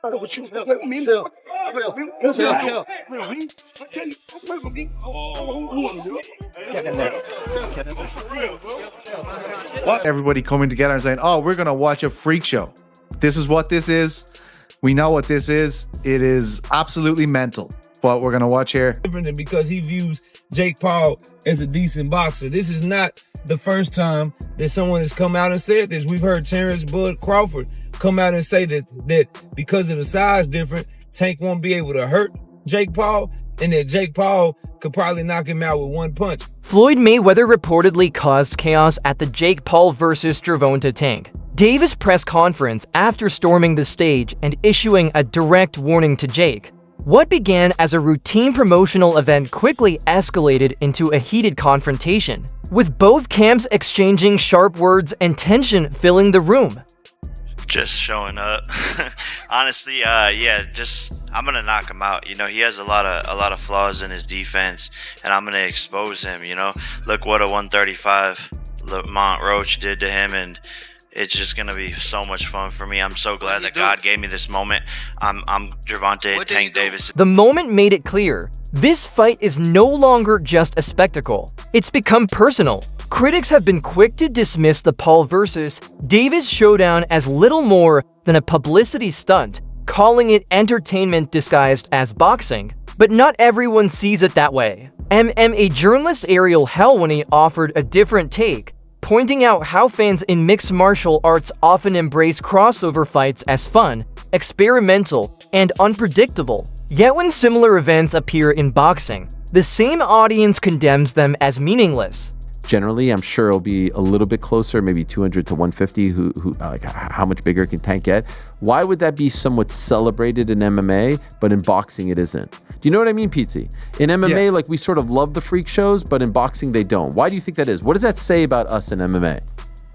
I know what you play with me. Chill. Chill. Everybody coming together and saying, oh, we're going to watch a freak show. This is what this is. We know what this is. It is absolutely mental. What we're going to watch here. Different because he views Jake Paul as a decent boxer. This is not the first time that someone has come out and said this. We've heard Terrence Bud Crawford come out and say that because of the size difference, Tank won't be able to hurt Jake Paul, and that Jake Paul could probably knock him out with one punch. Floyd Mayweather reportedly caused chaos at the Jake Paul versus Gervonta Tank Davis press conference after storming the stage and issuing a direct warning to Jake. What began as a routine promotional event quickly escalated into a heated confrontation, with both camps exchanging sharp words and tension filling the room. Just showing up. Honestly, I'm gonna knock him out. You know, he has a lot of flaws in his defense, and I'm gonna expose him. You know, look what a 135 Lamont Roach did to him, and it's just gonna be so much fun for me. I'm so glad that God gave me this moment. I'm Gervonta Tank Davis. The moment made it clear. This fight is no longer just a spectacle. It's become personal. Critics have been quick to dismiss the Paul versus Davis showdown as little more than a publicity stunt, calling it entertainment disguised as boxing. But not everyone sees it that way. MMA journalist Ariel Helwani offered a different take, pointing out how fans in mixed martial arts often embrace crossover fights as fun, experimental, and unpredictable. Yet when similar events appear in boxing, the same audience condemns them as meaningless. Generally, I'm sure it'll be a little bit closer, maybe 200 to 150. Like how much bigger can Tank get? Why would that be somewhat celebrated in MMA, but in boxing it isn't? Do you know what I mean, Pizzi? In MMA, like we sort of love the freak shows, but in boxing they don't. Why do you think that is? What does that say about us in MMA?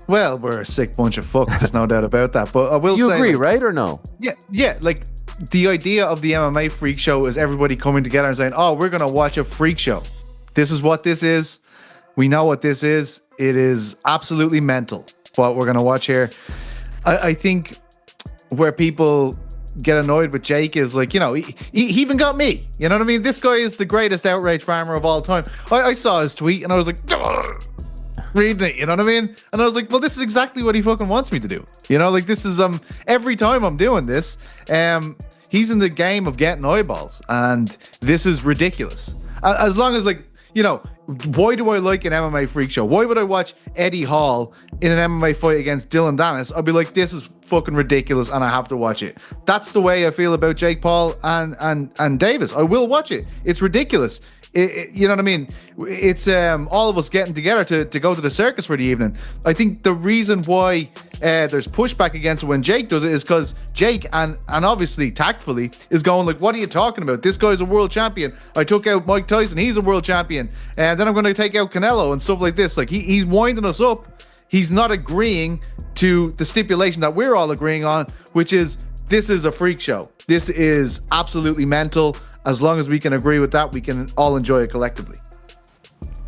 Well, we're a sick bunch of fucks. There's no doubt about that. But I will say, you agree, right, or no? Yeah. Like the idea of the MMA freak show is everybody coming together and saying, "Oh, we're gonna watch a freak show. This is what this is. We know what this is. It is absolutely mental." What we're gonna watch here. I think where people get annoyed with Jake is like, you know, he even got me. You know what I mean? This guy is the greatest outrage farmer of all time. I saw his tweet and I was like, reading it, you know what I mean? And I was like, well, this is exactly what he fucking wants me to do. You know, like this is every time I'm doing this, he's in the game of getting eyeballs, and this is ridiculous. As long as, like, you know, why do I like an MMA freak show? Why would I watch Eddie Hall in an MMA fight against Dylan Dennis? I'd be like, this is fucking ridiculous and I have to watch it. That's the way I feel about Jake Paul and Davis. I will watch it. It's ridiculous. You know what I mean? It's all of us getting together to go to the circus for the evening. I think the reason why there's pushback against it when Jake does it is because Jake, and obviously tactfully, is going like, what are you talking about? This guy's a world champion. I took out Mike Tyson. He's a world champion. And then I'm going to take out Canelo and stuff like this. Like he's winding us up. He's not agreeing to the stipulation that we're all agreeing on, which is this is a freak show. This is absolutely mental. As long as we can agree with that, we can all enjoy it collectively.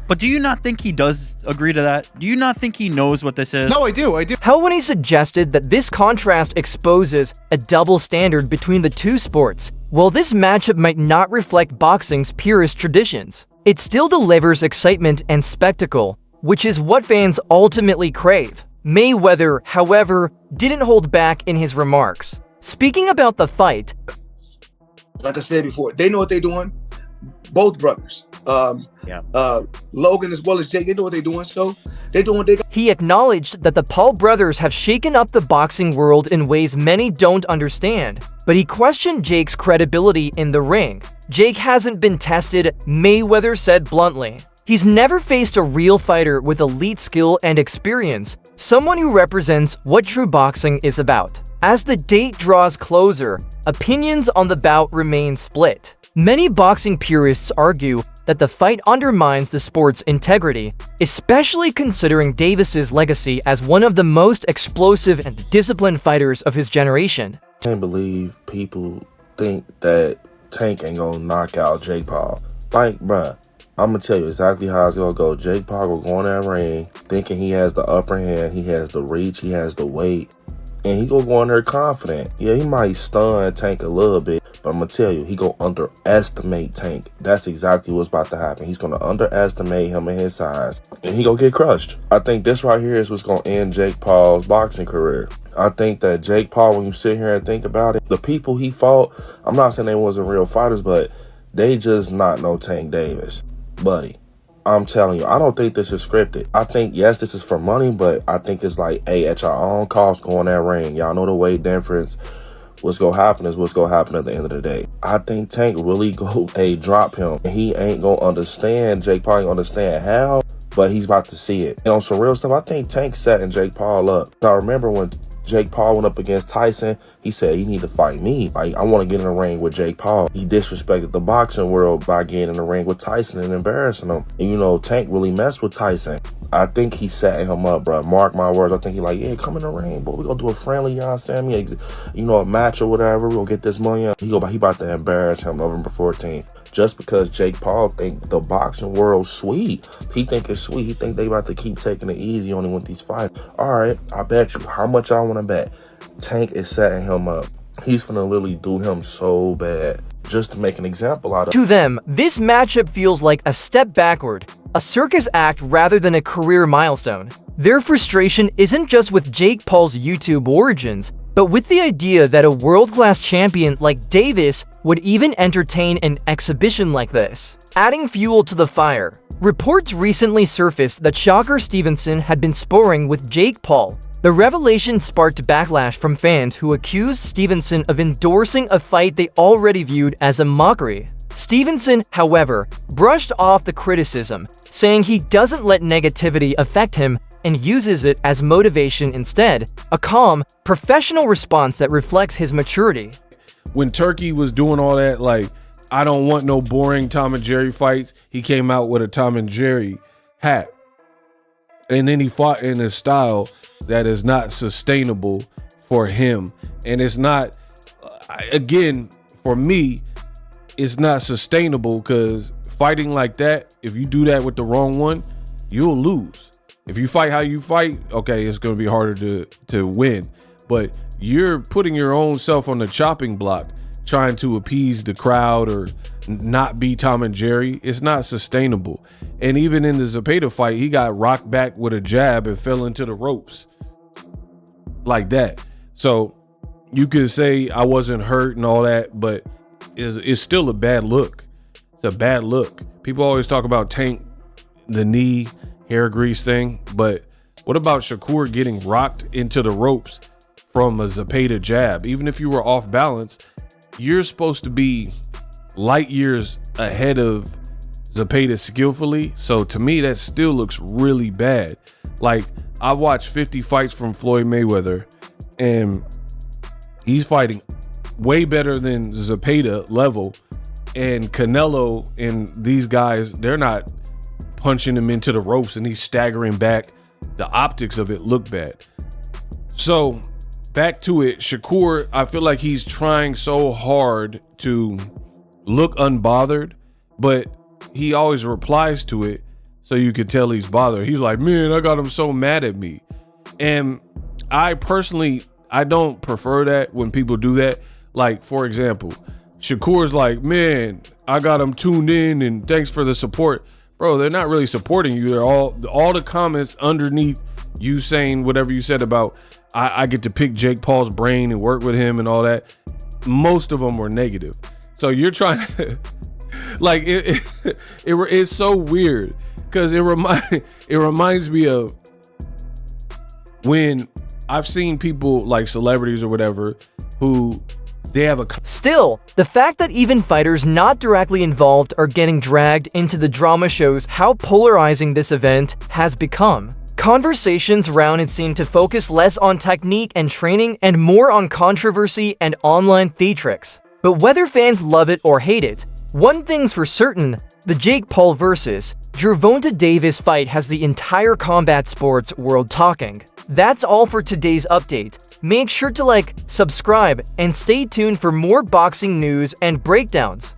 But do you not think he does agree to that? Do you not think he knows what this is? No, I do. Helwani suggested that this contrast exposes a double standard between the two sports. While this matchup might not reflect boxing's purest traditions, it still delivers excitement and spectacle, which is what fans ultimately crave. Mayweather, however, didn't hold back in his remarks. Speaking about the fight, like I said before, they know what they're doing. Both brothers, Logan as well as Jake, they know what they're doing. So they're doing what they got. He acknowledged that the Paul brothers have shaken up the boxing world in ways many don't understand, but he questioned Jake's credibility in the ring. Jake hasn't been tested, Mayweather said bluntly. He's never faced a real fighter with elite skill and experience, someone who represents what true boxing is about. As the date draws closer, opinions on the bout remain split. Many boxing purists argue that the fight undermines the sport's integrity, especially considering Davis's legacy as one of the most explosive and disciplined fighters of his generation. I can't believe people think that Tank ain't gonna knock out Jake Paul. Like, bruh, I'm gonna tell you exactly how it's gonna go. Jake Paul will go in that ring thinking he has the upper hand, he has the reach, he has the weight, And he go in there confident. Yeah, he might stun Tank a little bit, but I'm gonna tell you, he go underestimate Tank. That's exactly what's about to happen. He's gonna underestimate him and his size, and he gonna get crushed. I think this right here is what's gonna end Jake Paul's boxing career. I think that Jake Paul, when you sit here and think about it, the people he fought, I'm not saying they wasn't real fighters, but they just not no Tank Davis, buddy. I'm telling you, I don't think this is scripted. I think, yes, this is for money, but I think it's like, hey, at your own cost, go in that ring. Y'all know the weight difference. What's going to happen is what's going to happen at the end of the day. I think Tank really go, hey, drop him. He ain't going to understand. Jake Paul ain't understand how, but he's about to see it. And on some real stuff, I think Tank setting Jake Paul up. I remember when Jake Paul went up against Tyson, he said, you need to fight me. Like, I want to get in the ring with Jake Paul. He disrespected the boxing world by getting in the ring with Tyson and embarrassing him. And, you know, Tank really messed with Tyson. I think he setting him up, bro. Mark my words. I think he like, yeah, come in the ring, but we gonna do a friendly, you know what I'm saying? You know, a match or whatever. We're gonna get this money up. He about to embarrass him November 14th. Just because Jake Paul think the boxing world's sweet. He think it's sweet. He think they about to keep taking it easy on him with these fights. All right, I bet you. How much I want to bet? Tank is setting him up. He's finna literally do him so bad just to make an example out of To them, this matchup feels like a step backward, a circus act rather than a career milestone. Their frustration isn't just with Jake Paul's YouTube origins, but with the idea that a world-class champion like Davis would even entertain an exhibition like this. Adding fuel to the fire, reports recently surfaced that Shocker Stevenson had been sparring with Jake Paul. The revelation sparked backlash from fans who accused Stevenson of endorsing a fight they already viewed as a mockery. Stevenson, however, brushed off the criticism, saying he doesn't let negativity affect him and uses it as motivation instead, a calm, professional response that reflects his maturity. When Turkey was doing all that, like, I don't want no boring Tom and Jerry fights, he came out with a Tom and Jerry hat. And then he fought in a style that is not sustainable for him. And it's not, again, for me, it's not sustainable because fighting like that, if you do that with the wrong one, you'll lose. If you fight how you fight, okay, it's going to be harder to win. But you're putting your own self on the chopping block, trying to appease the crowd or not be Tom and Jerry. It's not sustainable. And even in the Zepeda fight, he got rocked back with a jab and fell into the ropes like that. So you could say I wasn't hurt and all that, but it's still a bad look. It's a bad look. People always talk about Tank, the knee, hair grease thing, but what about Shakur getting rocked into the ropes from a Zepeda jab? Even if you were off balance, you're supposed to be light years ahead of Zepeda skillfully. So to me, that still looks really bad. Like, I've watched 50 fights from Floyd Mayweather, and he's fighting way better than Zepeda level. And Canelo and these guys, they're not punching him into the ropes and he's staggering back. The optics of it look bad. So back to it, Shakur, I feel like he's trying so hard to look unbothered, but he always replies to it so you could tell he's bothered. He's like, man, I got him so mad at me. And I personally, I don't prefer that when people do that. Like, for example, Shakur's like, man, I got him tuned in and thanks for the support. Bro, they're not really supporting you. They're all the comments underneath you saying whatever you said about I get to pick Jake Paul's brain and work with him and all that. Most of them were negative. So you're trying to like it's so weird because it reminds me of when I've seen people like celebrities or whatever who they have a... Still, the fact that even fighters not directly involved are getting dragged into the drama shows how polarizing this event has become. Conversations around it seem to focus less on technique and training and more on controversy and online theatrics. But whether fans love it or hate it, one thing's for certain, the Jake Paul versus Gervonta Davis fight has the entire combat sports world talking. That's all for today's update. Make sure to like, subscribe, and stay tuned for more boxing news and breakdowns.